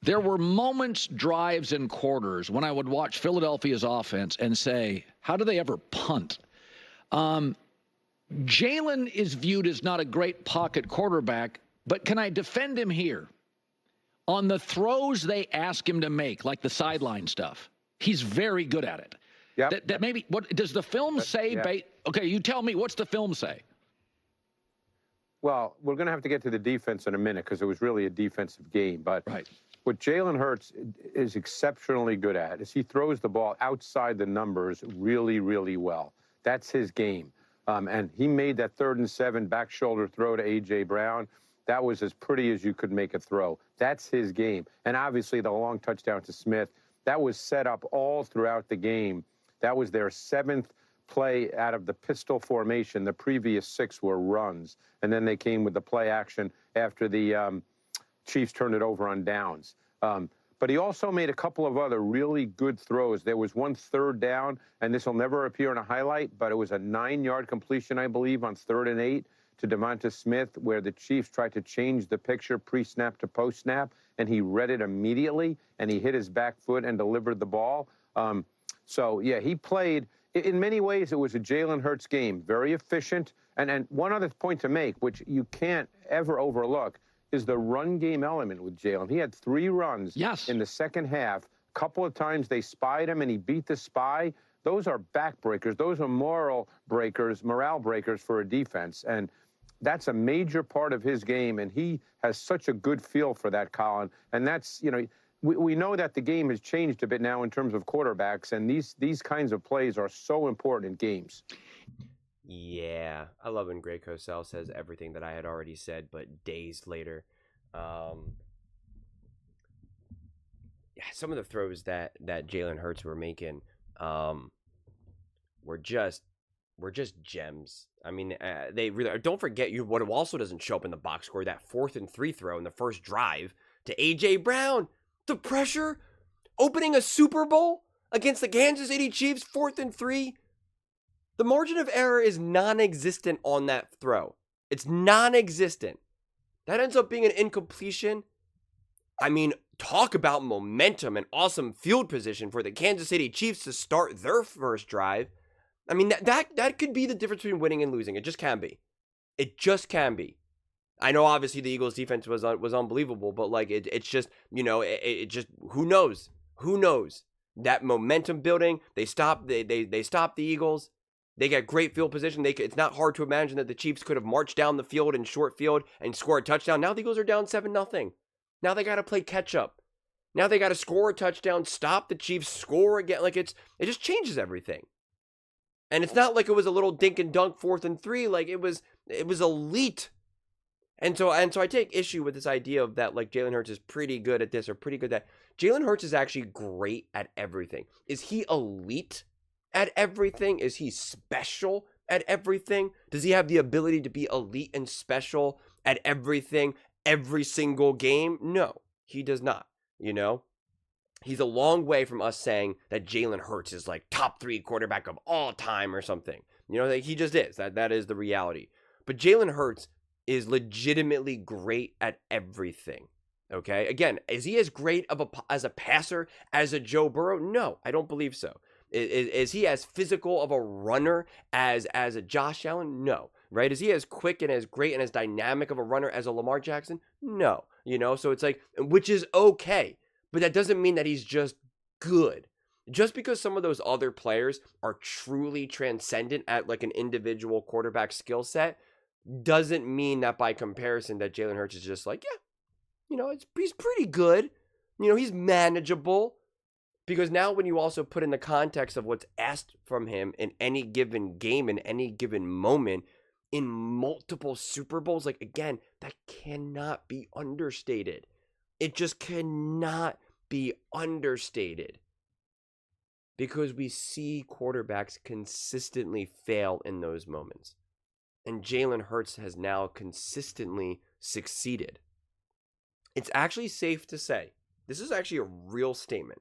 There were moments, drives, and quarters when I would watch Philadelphia's offense and say, how do they ever punt? Jalen is viewed as not a great pocket quarterback, but can I defend him here? On the throws they ask him to make, like the sideline stuff, he's very good at it. Yep. That maybe, what does the film say? Yeah. Okay, you tell me, what's the film say? Well, we're going to have to get to the defense in a minute because it was really a defensive game. But what Jalen Hurts is exceptionally good at is he throws the ball outside the numbers really, really well. That's his game. And he made that 3rd and 7 back shoulder throw to A.J. Brown. That was as pretty as you could make a throw. That's his game. And obviously the long touchdown to Smith, that was set up all throughout the game. That was their 7th play out of the pistol formation. The previous 6 were runs. And then they came with the play action after the Chiefs turned it over on downs. But he also made a couple of other really good throws. There was one 3rd down, and this will never appear in a highlight, but it was a 9-yard completion, I believe, on 3rd and 8 to Devonta Smith, where the Chiefs tried to change the picture pre-snap to post-snap, and he read it immediately, and he hit his back foot and delivered the ball. So, yeah, he played. In many ways, it was a Jalen Hurts game, very efficient. And one other point to make, which you can't ever overlook, is the run game element with Jalen. He had 3 runs in the second half. A couple of times they spied him, and he beat the spy. Those are backbreakers. Those are morale breakers for a defense. And that's a major part of his game, and he has such a good feel for that, Colin. And that's, you know, we know that the game has changed a bit now in terms of quarterbacks, and these kinds of plays are so important in games. Yeah, I love when Greg Cosell says everything that I had already said, but days later. Yeah, some of the throws that Jalen Hurts were making were just gems. I mean, they really don't forget you. What also doesn't show up in the box score, that 4th and 3 throw in the first drive to A.J. Brown. The pressure, opening a Super Bowl against the Kansas City Chiefs, 4th and 3. The margin of error is non-existent on that throw. It's non-existent. That ends up being an incompletion. I mean, talk about momentum and awesome field position for the Kansas City Chiefs to start their first drive. I mean, that could be the difference between winning and losing. It just can be. It just can be. I know obviously the Eagles defense was unbelievable, but like it's just, you know, it just, who knows? Who knows? That momentum building, they stop the Eagles. They get great field position. It's not hard to imagine that the Chiefs could have marched down the field in short field and scored a touchdown. Now the Eagles are down 7-0. Now they got to play catch up. Now they got to score a touchdown, stop the Chiefs, score again. Like it just changes everything. And it's not like it was a little dink and dunk 4th and 3. Like it was elite. And so I take issue with this idea of that, like, Jalen Hurts is pretty good at this or pretty good at that. Jalen Hurts is actually great at everything. Is he elite at everything? Is he special at everything? Does he have the ability to be elite and special at everything every single game? No, he does not. You know, he's a long way from us saying that Jalen Hurts is like top 3 quarterback of all time or something. You know, like, he just is. That is the reality. But Jalen Hurts is legitimately great at everything. Okay, again, is he as great as a passer as a Joe Burrow? No, I don't believe so. Is he as physical of a runner as a Josh Allen? No, right? Is he as quick and as great and as dynamic of a runner as a Lamar Jackson? No, you know, so it's like, which is okay, but that doesn't mean that he's just good. Just because some of those other players are truly transcendent at like an individual quarterback skill set doesn't mean that by comparison that Jalen Hurts is just like, yeah, you know, he's pretty good. You know, he's manageable. Because now when you also put in the context of what's asked from him in any given game, in any given moment, in multiple Super Bowls, like, again, that cannot be understated. It just cannot be understated. Because we see quarterbacks consistently fail in those moments. And Jalen Hurts has now consistently succeeded. It's actually safe to say, this is actually a real statement.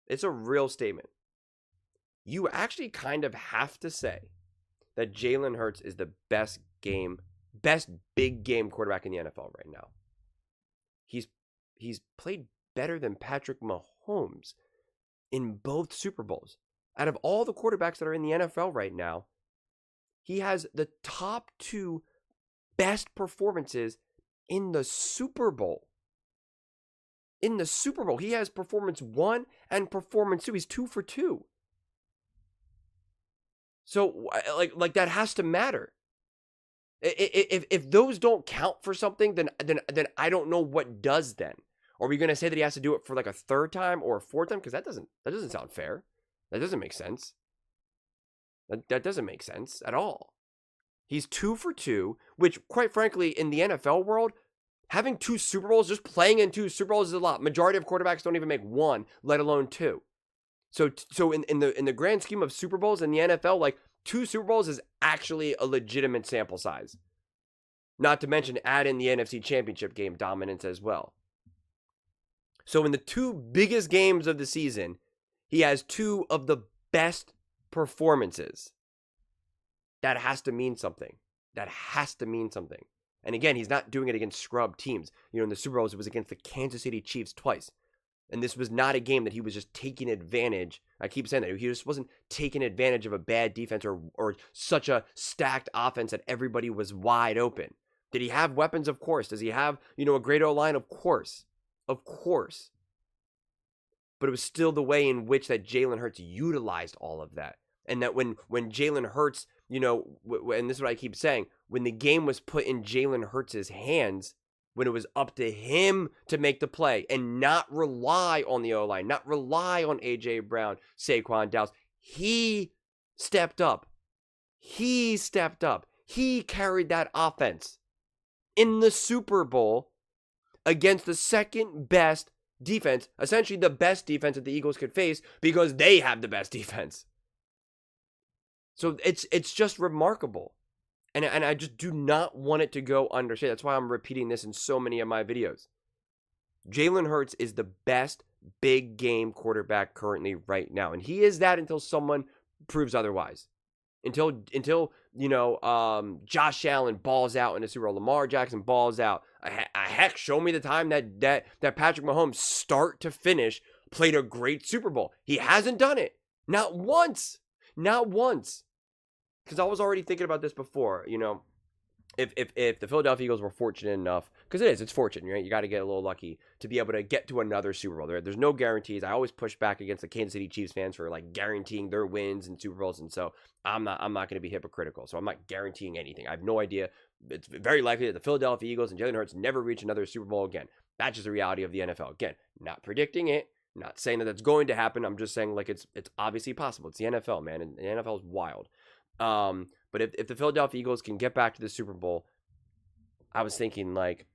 It's a real statement. You actually kind of have to say that Jalen Hurts is the best big game quarterback in the NFL right now. He's he's played better than Patrick Mahomes in both Super Bowls. Out of all the quarterbacks that are in the NFL right now, he has the top 2 best performances in the Super Bowl. In the Super Bowl, he has performance 1 and performance 2. He's 2 for 2. So, like that has to matter. If those don't count for something, then I don't know what does then. Are we going to say that he has to do it for like a 3rd time or a 4th time? Because that doesn't sound fair. That doesn't make sense. That doesn't make sense at all. He's 2 for 2, which, quite frankly, in the NFL world, having 2 Super Bowls, just playing in 2 Super Bowls is a lot. Majority of quarterbacks don't even make 1, let alone 2. So in the grand scheme of Super Bowls in the NFL, like 2 Super Bowls is actually a legitimate sample size. Not to mention add in the NFC Championship game dominance as well. So in the 2 biggest games of the season, he has 2 of the best performances. That has to mean something. That has to mean something. And again, he's not doing it against scrub teams. You know, in the Super Bowls, it was against the Kansas City Chiefs twice. And this was not a game that he was just taking advantage. I keep saying that. He just wasn't taking advantage of a bad defense or such a stacked offense that everybody was wide open. Did he have weapons? Of course. Does he have, a great O-line? Of course. Of course. But it was still the way in which that Jalen Hurts utilized all of that. And that when Jalen Hurts, and this is what I keep saying, when the game was put in Jalen Hurts' hands, when it was up to him to make the play and not rely on the O-line, not rely on A.J. Brown, Saquon, Dallas, he stepped up. He stepped up. He carried that offense in the Super Bowl against the second best defense, essentially the best defense that the Eagles could face because they have the best defense. So it's just remarkable. And I just do not want it to go understated. That's why I'm repeating this in so many of my videos. Jalen Hurts is the best big game quarterback currently right now. And he is that until someone proves otherwise. Until Josh Allen balls out in the Super Bowl. Lamar Jackson balls out. Heck, show me the time that Patrick Mahomes, start to finish, played a great Super Bowl. He hasn't done it. Not once. Not once. Because I was already thinking about this before, if the Philadelphia Eagles were fortunate enough, because it's fortunate, right? You got to get a little lucky to be able to get to another Super Bowl. There's no guarantees. I always push back against the Kansas City Chiefs fans for like guaranteeing their wins in Super Bowls, and so I'm not going to be hypocritical. So I'm not guaranteeing anything. I have no idea. It's very likely that the Philadelphia Eagles and Jalen Hurts never reach another Super Bowl again. That's just the reality of the NFL. Again, not predicting it, not saying that that's going to happen. I'm just saying like it's obviously possible. It's the NFL, man, and the NFL is wild. But if the Philadelphia Eagles can get back to the Super Bowl, I was thinking, like,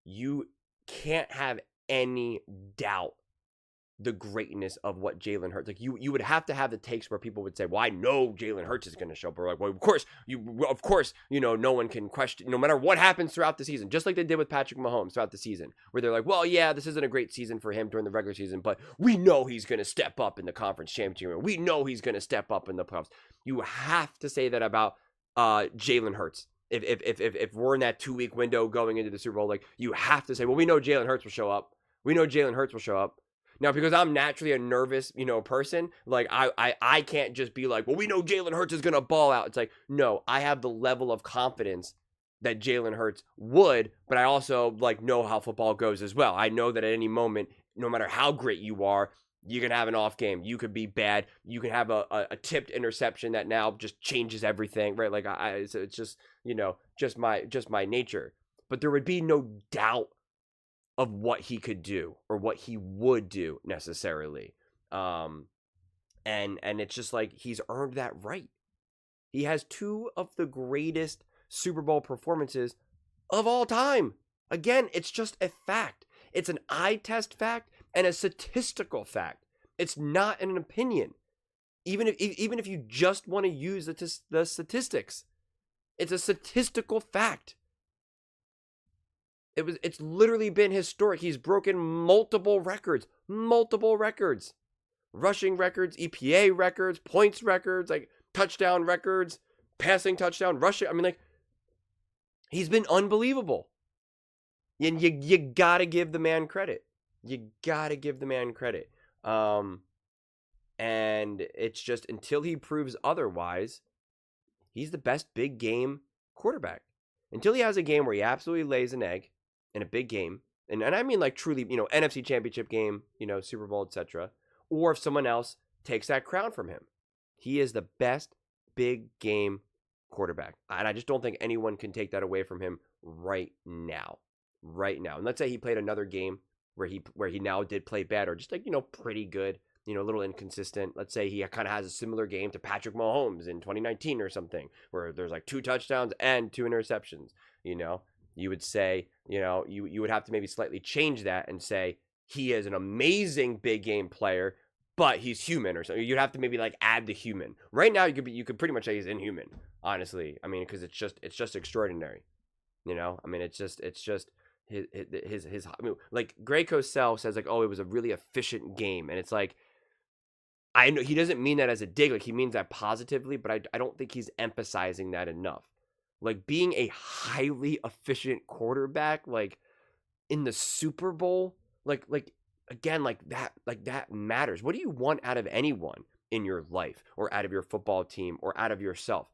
you can't have any doubt the greatness of what Jalen Hurts. Like, you would have to have the takes where people would say, well, I know Jalen Hurts is going to show up. Or like, well, of course, no one can question, no matter what happens throughout the season, just like they did with Patrick Mahomes throughout the season, where they're like, well, yeah, this isn't a great season for him during the regular season, but we know he's going to step up in the conference championship. We know he's going to step up in the playoffs. You have to say that about Jalen Hurts. If we're in that 2-week window going into the Super Bowl, like, you have to say, well, we know Jalen Hurts will show up. We know Jalen Hurts will show up. Now, because I'm naturally a nervous, person, like, I can't just be like, well, we know Jalen Hurts is going to ball out. It's like, no, I have the level of confidence that Jalen Hurts would, but I also, like, know how football goes as well. I know that at any moment, no matter how great you are, you can have an off game. You could be bad. You can have a tipped interception that now just changes everything, right? Like, it's just, just my nature. But there would be no doubt of what he could do or what he would do necessarily. And it's just like, he's earned that right. He has 2 of the greatest Super Bowl performances of all time. Again, it's just a fact. It's an eye test fact and a statistical fact. It's not an opinion. Even if you just want to use the statistics, it's a statistical fact. It's literally been historic. He's broken multiple records, rushing records, EPA records, points records, like touchdown records, passing touchdown, rushing. I mean, like, he's been unbelievable. And you gotta give the man credit. You gotta give the man credit. And it's just until he proves otherwise, he's the best big game quarterback. Until he has a game where he absolutely lays an egg in a big game, and I mean like truly, NFC Championship game, Super Bowl, etc. Or if someone else takes that crown from him, he is the best big game quarterback. And I just don't think anyone can take that away from him right now. Right now. And let's say he played another game where he now did play bad or just like, pretty good, a little inconsistent. Let's say he kind of has a similar game to Patrick Mahomes in 2019 or something, where there's like 2 touchdowns and 2 interceptions. You would say, you would have to maybe slightly change that and say he is an amazing big game player, but he's human or something. You'd have to maybe like add the human. Right now, you could pretty much say he's inhuman, honestly. I mean, because it's just extraordinary. It's just his I mean, like Greg Cosell says like, oh, it was a really efficient game, and it's like, I know he doesn't mean that as a dig, like he means that positively, but I don't think he's emphasizing that enough. Like being a highly efficient quarterback, like in the Super Bowl, like again, like that matters. What do you want out of anyone in your life or out of your football team or out of yourself?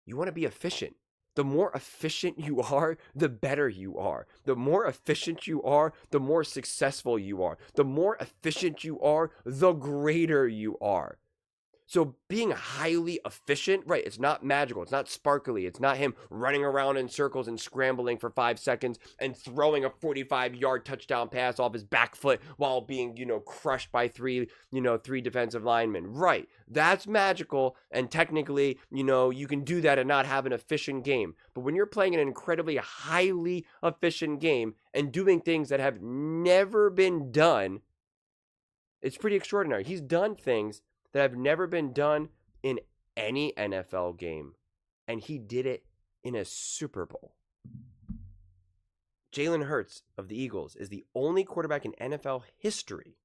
You want to be efficient. The more efficient you are, the better you are. The more efficient you are, the more successful you are. The more efficient you are, the greater you are. So being highly efficient, right, it's not magical. It's not sparkly. It's not him running around in circles and scrambling for 5 seconds and throwing a 45-yard touchdown pass off his back foot while being, crushed by 3 defensive linemen. Right. That's magical. And technically, you can do that and not have an efficient game. But when you're playing an incredibly highly efficient game and doing things that have never been done, it's pretty extraordinary. He's done things that have never been done in any NFL game. And he did it in a Super Bowl. Jalen Hurts of the Eagles is the only quarterback in NFL history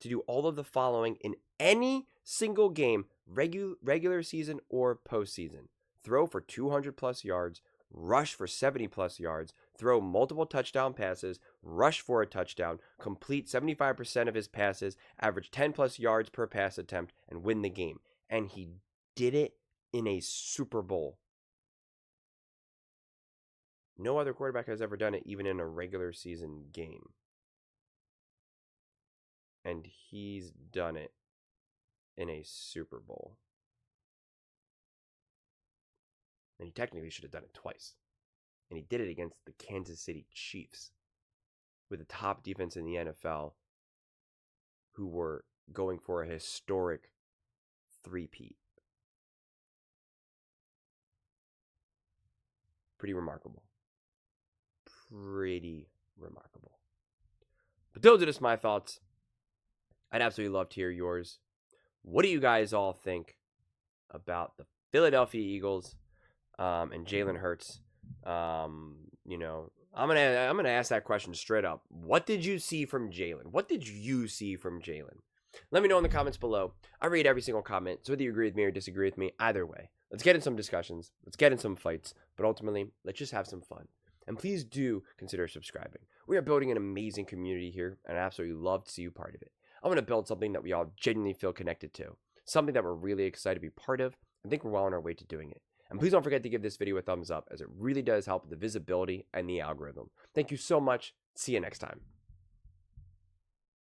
to do all of the following in any single game, regular season or postseason. Throw for 200-plus yards, rush for 70-plus yards, throw multiple touchdown passes, rush for a touchdown, complete 75% of his passes, average 10-plus yards per pass attempt, and win the game. And he did it in a Super Bowl. No other quarterback has ever done it, even in a regular season game. And he's done it in a Super Bowl. And he technically should have done it twice. And he did it against the Kansas City Chiefs, with the top defense in the NFL, who were going for a historic 3-peat. Pretty remarkable. Pretty remarkable. But those are just my thoughts. I'd absolutely love to hear yours. What do you guys all think about the Philadelphia Eagles and Jalen Hurts? I'm gonna ask that question straight up. What did you see from Jalen? What did you see from Jalen? Let me know in the comments below. I read every single comment, so whether you agree with me or disagree with me, either way, let's get in some discussions. Let's get in some fights. But ultimately, let's just have some fun. And please do consider subscribing. We are building an amazing community here, and I absolutely love to see you part of it. I want to build something that we all genuinely feel connected to, something that we're really excited to be part of. I think we're well on our way to doing it. And please don't forget to give this video a thumbs up, as it really does help with the visibility and the algorithm. Thank you so much. See you next time.